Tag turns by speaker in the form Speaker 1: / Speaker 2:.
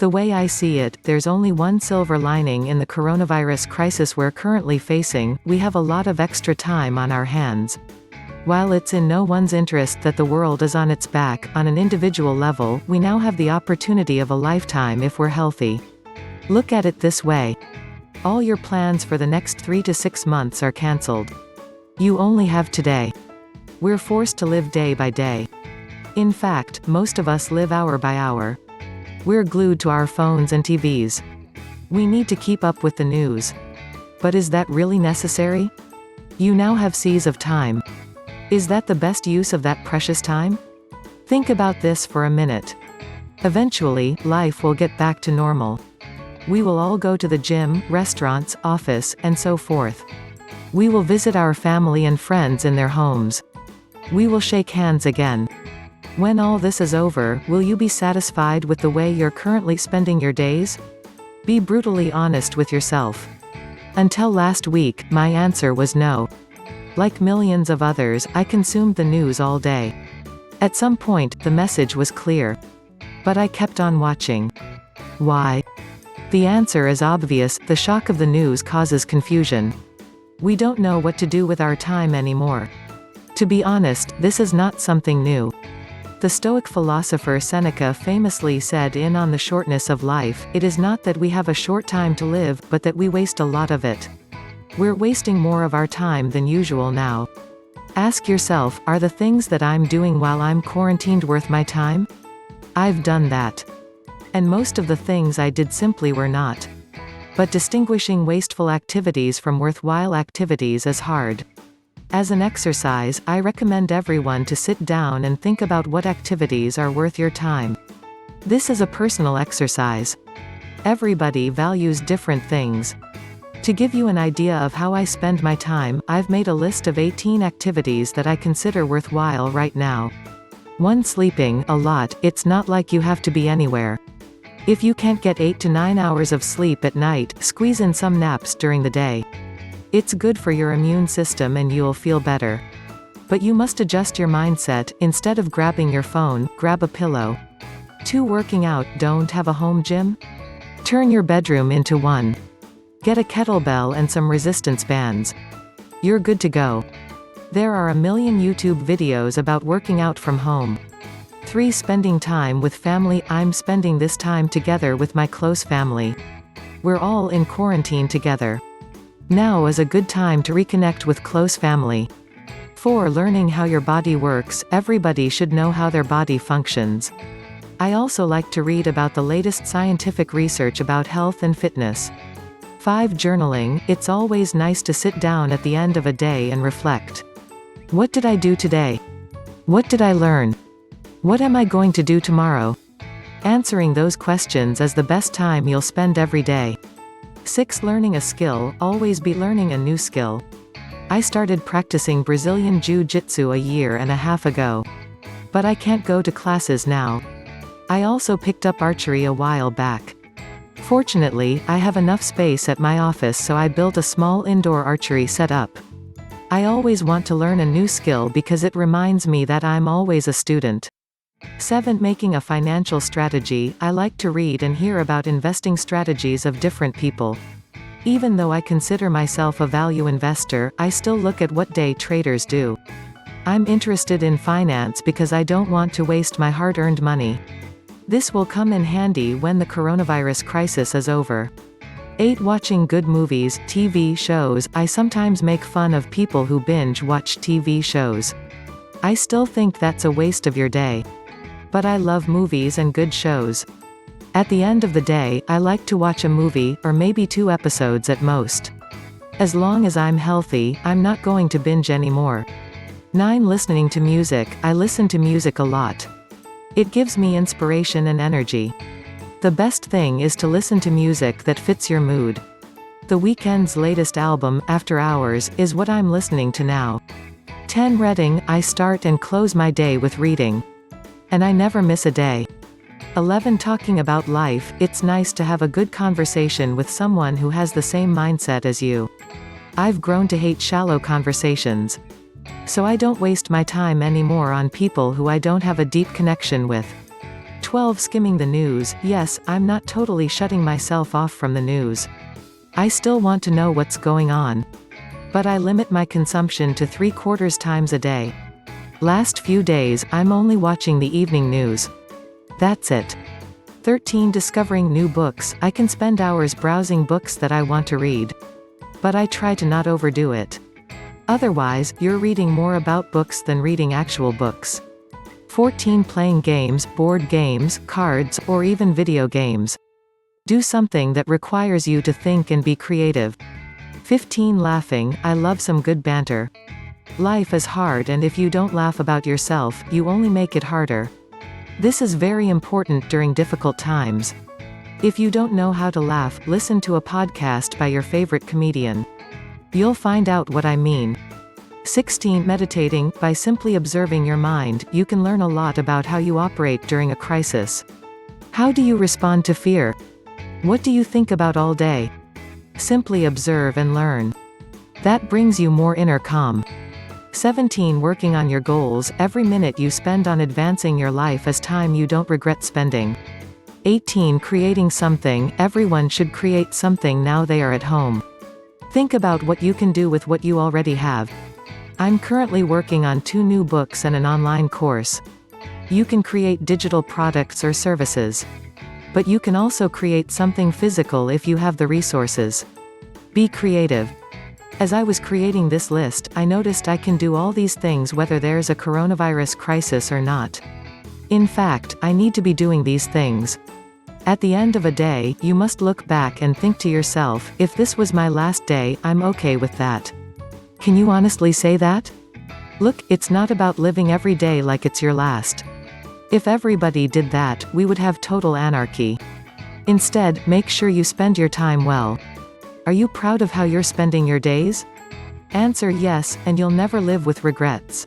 Speaker 1: The way I see it, there's only one silver lining in the coronavirus crisis we're currently facing: we have a lot of extra time on our hands. While it's in no one's interest that the world is on its back, on an individual level, we now have the opportunity of a lifetime if we're healthy. Look at it this way. All your plans for the next 3 to 6 months are cancelled. You only have today. We're forced to live day by day. In fact, most of us live hour by hour. We're glued to our phones and TVs. We need to keep up with the news. But is that really necessary? You now have seas of time. Is that the best use of that precious time? Think about this for a minute. Eventually, life will get back to normal. We will all go to the gym, restaurants, office, and so forth. We will visit our family and friends in their homes. We will shake hands again. When all this is over, will you be satisfied with the way you're currently spending your days? Be brutally honest with yourself. Until last week, my answer was no. Like millions of others, I consumed the news all day. At some point, the message was clear. But I kept on watching. Why? The answer is obvious: the shock of the news causes confusion. We don't know what to do with our time anymore. To be honest, this is not something new. The Stoic philosopher Seneca famously said in On the Shortness of Life, "It is not that we have a short time to live, but that we waste a lot of it." We're wasting more of our time than usual now. Ask yourself, are the things that I'm doing while I'm quarantined worth my time? I've done that. And most of the things I did simply were not. But distinguishing wasteful activities from worthwhile activities is hard. As an exercise, I recommend everyone to sit down and think about what activities are worth your time. This is a personal exercise. Everybody values different things. To give you an idea of how I spend my time, I've made a list of 18 activities that I consider worthwhile right now. 1. Sleeping a lot. It's not like you have to be anywhere. If you can't get 8 to 9 hours of sleep at night, squeeze in some naps during the day. It's good for your immune system and you'll feel better. But you must adjust your mindset: instead of grabbing your phone, grab a pillow. 2. Working out. Don't have a home gym? Turn your bedroom into one. Get a kettlebell and some resistance bands. You're good to go. There are a million YouTube videos about working out from home. 3. Spending time with family. I'm spending this time together with my close family. We're all in quarantine together. Now is a good time to reconnect with close family. 4. Learning how your body works. Everybody should know how their body functions. I also like to read about the latest scientific research about health and fitness. 5. Journaling. It's always nice to sit down at the end of a day and reflect. What did I do today? What did I learn? What am I going to do tomorrow? Answering those questions is the best time you'll spend every day. 6. Learning a skill. Always be learning a new skill. I started practicing Brazilian Jiu-Jitsu a year and a half ago. But I can't go to classes now. I also picked up archery a while back. Fortunately, I have enough space at my office, so I built a small indoor archery setup. I always want to learn a new skill because it reminds me that I'm always a student. 7. Making a financial strategy. I like to read and hear about investing strategies of different people. Even though I consider myself a value investor, I still look at what day traders do. I'm interested in finance because I don't want to waste my hard-earned money. This will come in handy when the coronavirus crisis is over. 8. Watching good movies, TV shows. I sometimes make fun of people who binge watch TV shows. I still think that's a waste of your day. But I love movies and good shows. At the end of the day, I like to watch a movie, or maybe 2 episodes at most. As long as I'm healthy, I'm not going to binge anymore. 9. Listening to music. I listen to music a lot. It gives me inspiration and energy. The best thing is to listen to music that fits your mood. The Weeknd's latest album, After Hours, is what I'm listening to now. 10. Reading. I start and close my day with reading. And I never miss a day. 11. Talking about life. It's nice to have a good conversation with someone who has the same mindset as you. I've grown to hate shallow conversations. So I don't waste my time anymore on people who I don't have a deep connection with. 12. Skimming the news. Yes, I'm not totally shutting myself off from the news. I still want to know what's going on. But I limit my consumption to 3/4 times a day. Last few days, I'm only watching the evening news. That's it. 13. Discovering new books. I can spend hours browsing books that I want to read. But I try to not overdo it. Otherwise, you're reading more about books than reading actual books. 14. Playing games, board games, cards, or even video games. Do something that requires you to think and be creative. 15. Laughing. I love some good banter. Life is hard, and if you don't laugh about yourself, you only make it harder. This is very important during difficult times. If you don't know how to laugh, listen to a podcast by your favorite comedian. You'll find out what I mean. 16. Meditating. By simply observing your mind, you can learn a lot about how you operate during a crisis. How do you respond to fear? What do you think about all day? Simply observe and learn. That brings you more inner calm. 17. Working on your goals. Every minute you spend on advancing your life is time you don't regret spending. 18. Creating something. Everyone should create something now they are at home. Think about what you can do with what you already have. I'm currently working on 2 new books and an online course. You can create digital products or services. But you can also create something physical if you have the resources. Be creative. As I was creating this list, I noticed I can do all these things whether there's a coronavirus crisis or not. In fact, I need to be doing these things. At the end of a day, you must look back and think to yourself, if this was my last day, I'm okay with that. Can you honestly say that? Look, it's not about living every day like it's your last. If everybody did that, we would have total anarchy. Instead, make sure you spend your time well. Are you proud of how you're spending your days? Answer yes, and you'll never live with regrets.